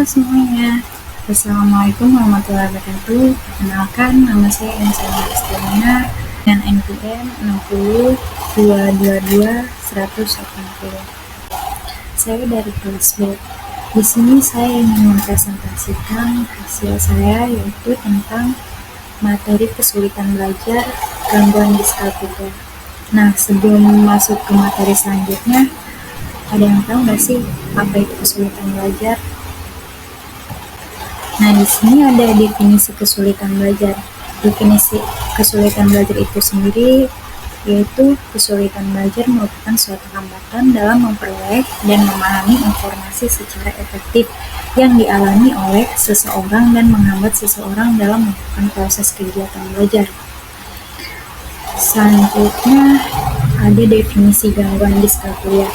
Halo semuanya, Assalamualaikum warahmatullahi wabarakatuh. Perkenalkan, nama saya Insana Estelina dengan NPM 60222 180. Saya dari kelas B. Di sini saya ingin mempresentasikan hasil saya, yaitu tentang materi kesulitan belajar gangguan diskalkulia. Nah, sebelum masuk ke materi selanjutnya, ada yang tahu nggak sih apa itu kesulitan belajar? Nah, di sini ada definisi kesulitan belajar. Definisi kesulitan belajar itu sendiri yaitu kesulitan belajar merupakan suatu hambatan dalam memperoleh dan memahami informasi secara efektif yang dialami oleh seseorang dan menghambat seseorang dalam melakukan proses kegiatan belajar. Selanjutnya ada definisi gangguan diskalkulia.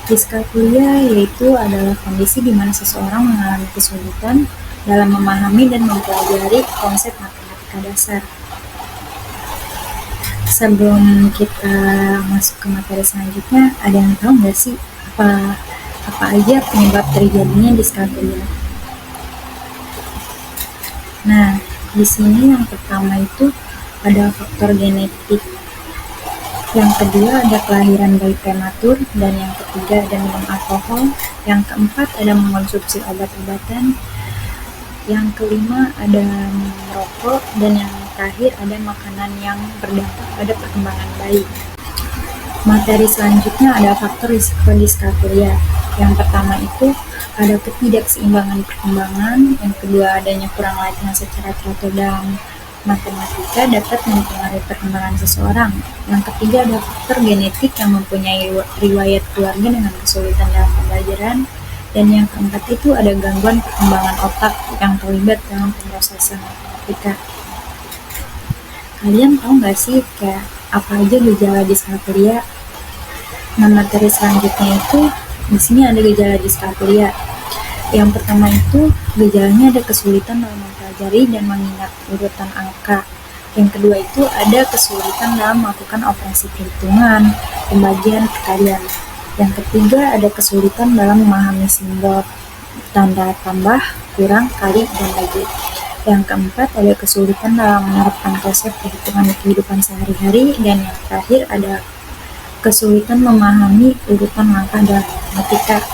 Diskalkulia yaitu adalah kondisi di mana seseorang mengalami kesulitan dalam memahami dan mempelajari konsep matematika dasar. Sebelum kita masuk ke materi selanjutnya, ada yang tahu nggak sih apa aja penyebab terjadinya diskalkulia? Nah, di sini yang pertama itu ada faktor genetik. Yang kedua ada kelahiran bayi prematur, dan yang ketiga ada minum alkohol, yang keempat ada mengonsumsi obat-obatan, yang kelima ada merokok, dan yang terakhir ada makanan yang berdampak pada perkembangan bayi. Materi selanjutnya ada faktor risiko diskalkulia. Yang pertama itu ada ketidakseimbangan perkembangan, yang kedua adanya kurang latihan secara teratur dalam matematika dapat mempengaruhi perkembangan seseorang. Yang ketiga ada faktor genetik yang mempunyai riwayat keluarga dengan kesulitan dalam pembelajaran. Dan yang keempat itu ada gangguan perkembangan otak yang terlibat dalam pemrosesan matematika. Kalian tahu nggak sih kayak apa aja gejala diskalkulia? Nah, materi selanjutnya itu di sini ada gejala diskalkulia. Yang pertama itu gejalanya ada kesulitan dalam mempelajari dan mengingat urutan angka. Yang kedua itu ada kesulitan dalam melakukan operasi perhitungan, pembagian, perkalian. Yang ketiga ada kesulitan dalam memahami simbol, tanda tambah, kurang, kali, dan bagi. Yang keempat ada kesulitan dalam menerapkan konsep perhitungan di kehidupan sehari-hari. Dan yang terakhir ada kesulitan memahami urutan langkah dalam matematika.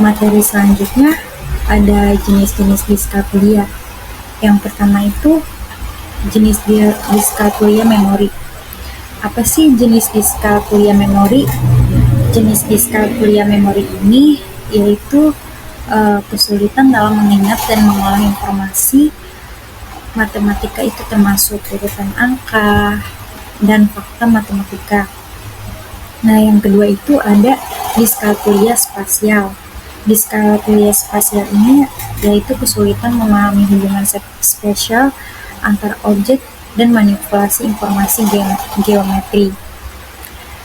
Materi selanjutnya ada jenis-jenis diskalkulia. Yang pertama itu jenis diskalkulia memori. Apa sih jenis diskalkulia memori? Jenis diskalkulia memori ini yaitu kesulitan dalam mengingat dan mengolah informasi matematika, itu termasuk urutan angka dan fakta matematika. Nah, yang kedua itu ada diskalkulia spasial. Diskalkulia spasial ini yaitu kesulitan memahami hubungan spasial antar objek dan manipulasi informasi geometri.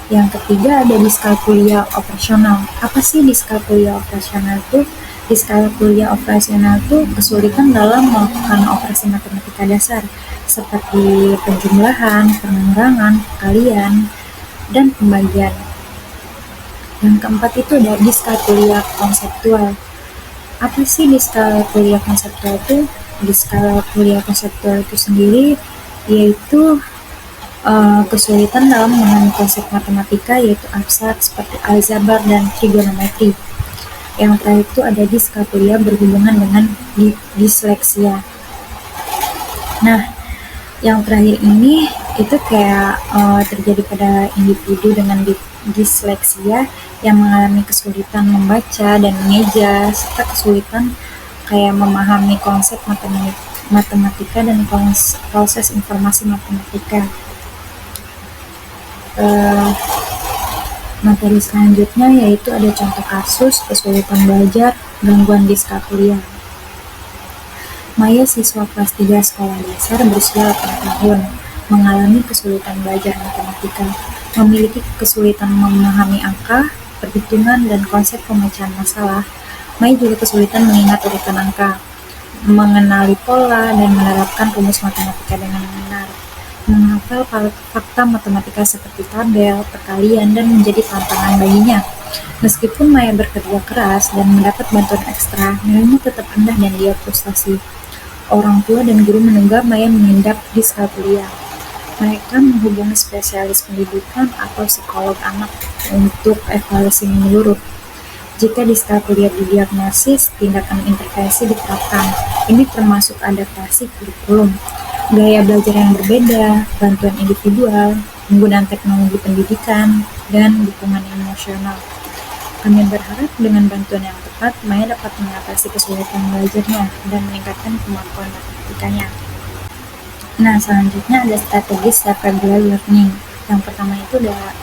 Yang ketiga ada diskalkulia operasional. Apa sih diskalkulia operasional itu? Diskalkulia operasional itu kesulitan dalam melakukan operasi matematika dasar seperti penjumlahan, pengurangan, perkalian, dan pembagian. Yang keempat itu ada diskalkulia konseptual. Apa sih diskalkulia konseptual itu? Diskalkulia konseptual itu sendiri yaitu kesulitan dalam memahami konsep matematika yaitu abstrak seperti aljabar dan trigonometri. Yang terakhir itu ada diskalkulia berhubungan dengan disleksia. Nah, yang terakhir ini itu kayak terjadi pada individu dengan disleksia yang mengalami kesulitan membaca dan mengeja, serta kesulitan kayak memahami konsep matematika dan proses informasi matematika. Materi selanjutnya yaitu ada contoh kasus kesulitan belajar gangguan diskalkulia. Maya, siswa kelas 3 sekolah dasar berusia 8 tahun, mengalami kesulitan belajar matematika, memiliki kesulitan memahami angka, perhitungan, dan konsep pemecahan masalah. Maya juga kesulitan mengingat urutan angka, mengenali pola, dan menerapkan rumus matematika dengan benar. Menghafal fakta matematika seperti tabel, perkalian, dan menjadi tantangan baginya. Meskipun Maya bekerja keras dan mendapat bantuan ekstra, nilainya tetap rendah dan dia frustasi. Orang tua dan guru menunggak Maya menginjak diskalkulia. Mereka menghubungi spesialis pendidikan atau psikolog anak untuk evaluasi menyeluruh. Jika diskalkulia didiagnosis, tindakan intervensi diterapkan. Ini termasuk adaptasi kurikulum, gaya belajar yang berbeda, bantuan individual, penggunaan teknologi pendidikan, dan dukungan emosional. Kami berharap dengan bantuan yang tepat, Maya dapat mengatasi kesulitan belajarnya dan meningkatkan kemampuan matematikanya. Nah, selanjutnya ada strategi self-regular learning. Yang pertama itu udah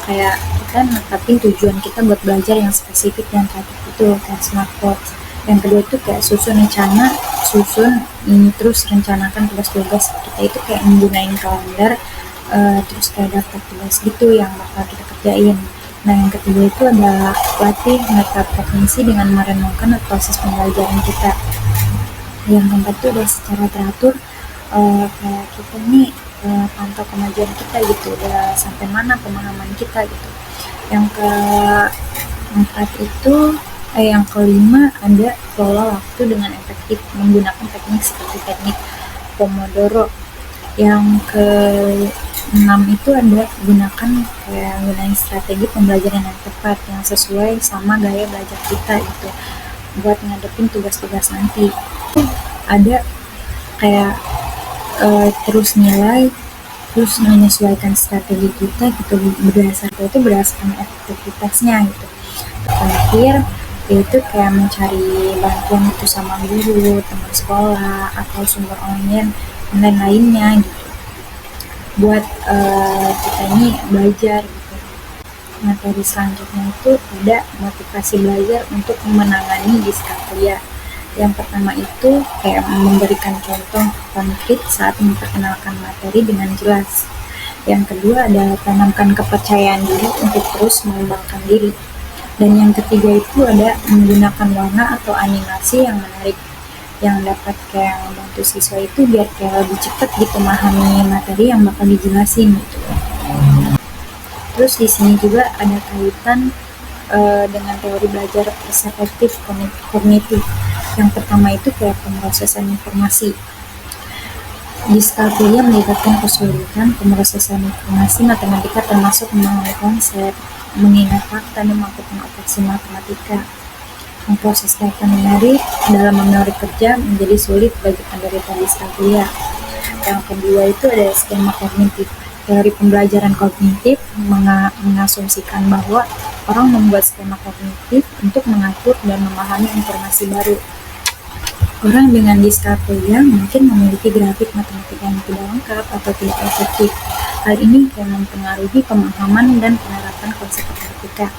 kayak kita netapin tujuan kita buat belajar yang spesifik dan kreatif itu, kayak smart goals. Yang kedua itu kayak susun ini terus rencanakan tugas-tugas kita itu kayak menggunakan kalender, terus kayak daftar tugas gitu yang bakal kita kerjain. Nah, yang ketiga itu ada latih metakognisi dengan merenungkan proses pembelajaran kita. Yang keempat itu udah secara teratur, kayak kita nih pantau kemajuan kita gitu, udah sampai mana pemahaman kita gitu. Yang keempat itu yang kelima ada kelola waktu dengan efektif menggunakan teknik seperti teknik Pomodoro. Yang ke-6 itu ada gunain strategi pembelajaran yang tepat yang sesuai sama gaya belajar kita gitu buat ngadepin tugas-tugas nanti. Ada kayak terus nilai, terus menyesuaikan strategi kita gitu berdasarkan efektivitasnya gitu. Terakhir yaitu kayak mencari bantuan itu sama guru, teman sekolah, atau sumber online lainnya gitu buat kita ini belajar gitu. Materi selanjutnya itu ada motivasi belajar untuk menangani diskalkulia. Yang pertama itu kayak memberikan contoh konkret saat memperkenalkan materi dengan jelas. Yang kedua ada tanamkan kepercayaan diri untuk terus mengembangkan diri. Dan yang ketiga itu ada menggunakan warna atau animasi yang menarik yang dapat kayak membantu siswa itu biar kayak lebih cepat gitu memahami materi yang bakal dijelasin gitu. Terus di sini juga ada kaitan dengan teori belajar perseptif kognitif. Yang pertama itu kayak pemrosesan informasi. Diskalkulia melibatkan kesulitan pemrosesan informasi matematika termasuk memahami konsep, mengingat fakta, dan melakukan operasi matematika. Memproses data numerik dalam memori kerja menjadi sulit bagi penderita diskalkulia. Yang kedua itu ada skema kognitif. Teori pembelajaran kognitif mengasumsikan bahwa orang membuat skema kognitif untuk mengatur dan memahami informasi baru. Orang dengan diskalkulia mungkin memiliki grafik matematika yang tidak lengkap atau tidak efektif. Hal ini yang mempengaruhi pemahaman dan penerapan konsep matematika.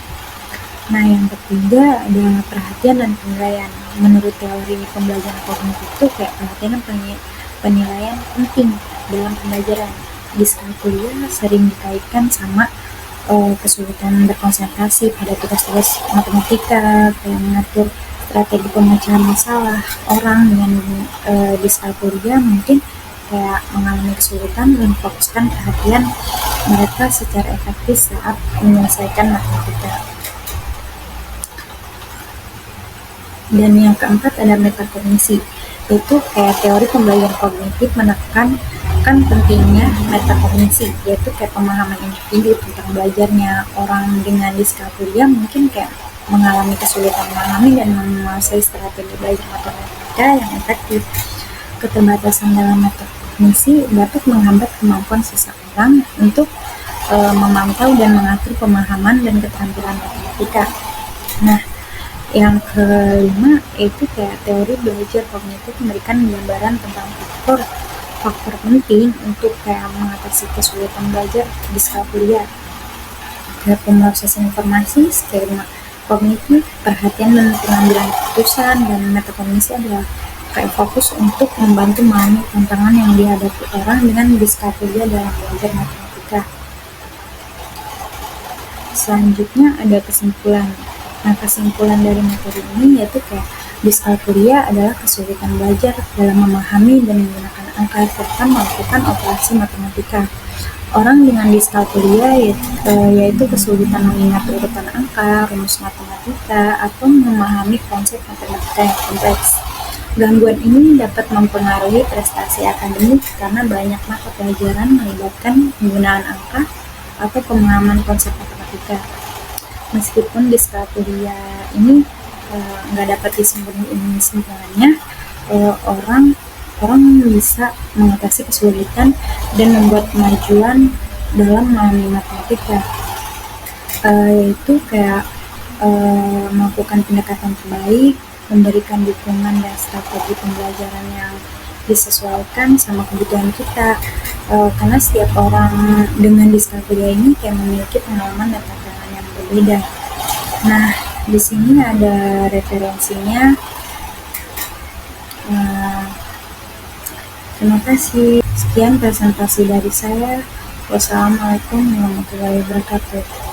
Nah, yang ketiga ada perhatian dan penilaian. Menurut teori pembelajaran kognitif itu kayak perhatian dan penilaian penting dalam pembelajaran. Diskalkulia sering dikaitkan sama kesulitan berkonsentrasi pada tugas-tugas matematika, kayak mengatur strategi pemecahan masalah. Orang dengan diskalkulia mungkin kayak mengalami kesulitan memfokuskan perhatian mereka secara efektif saat menyelesaikan matematika. Dan yang keempat ada metakognisi, yaitu kayak teori pembelajaran kognitif menekankan pentingnya metakognisi, yaitu kayak pemahaman individu tentang belajarnya. Orang dengan diskalkulia mungkin kayak mengalami kesulitan memahami dan menguasai strategi belajar matematika yang efektif. Keterbatasan dalam metakognisi dapat menghambat kemampuan seseorang untuk memantau dan mengatur pemahaman dan keterampilan matematika. Nah, yang kelima yaitu kayak teori belajar kognitif memberikan gambaran tentang faktor penting untuk kayak mengatasi kesulitan belajar diskalkulia. Kayak pemrosesan informasi, skema kognitif, perhatian dan pengambilan keputusan, dan metakognisi adalah kayak fokus untuk membantu memahami tantangan yang dihadapi orang dengan diskalkulia dalam belajar matematika. Selanjutnya ada kesimpulan. Nah, kesimpulan dari materi ini yaitu kayak diskalkulia adalah kesulitan belajar dalam memahami dan menggunakan angka serta melakukan operasi matematika. Orang dengan diskalkulia yaitu kesulitan mengingat urutan angka, rumus matematika, atau memahami konsep matematika yang kompleks. Gangguan ini dapat mempengaruhi prestasi akademik karena banyak mata pelajaran melibatkan penggunaan angka atau pemahaman konsep matematika. Meskipun diskalkulia ini nggak dapat disembunyiin semuanya, orang orang bisa mengatasi kesulitan dan membuat kemajuan dalam memahami matematika, yaitu kayak melakukan pendekatan terbaik, memberikan dukungan dan strategi pembelajaran yang disesuaikan sama kebutuhan kita, karena setiap orang dengan diskalkulia ini kayak memiliki pengalaman dan tantangan yang berbeda. Nah, di sini ada referensinya. Terima kasih. Sekian presentasi dari saya. Wassalamualaikum warahmatullahi wabarakatuh.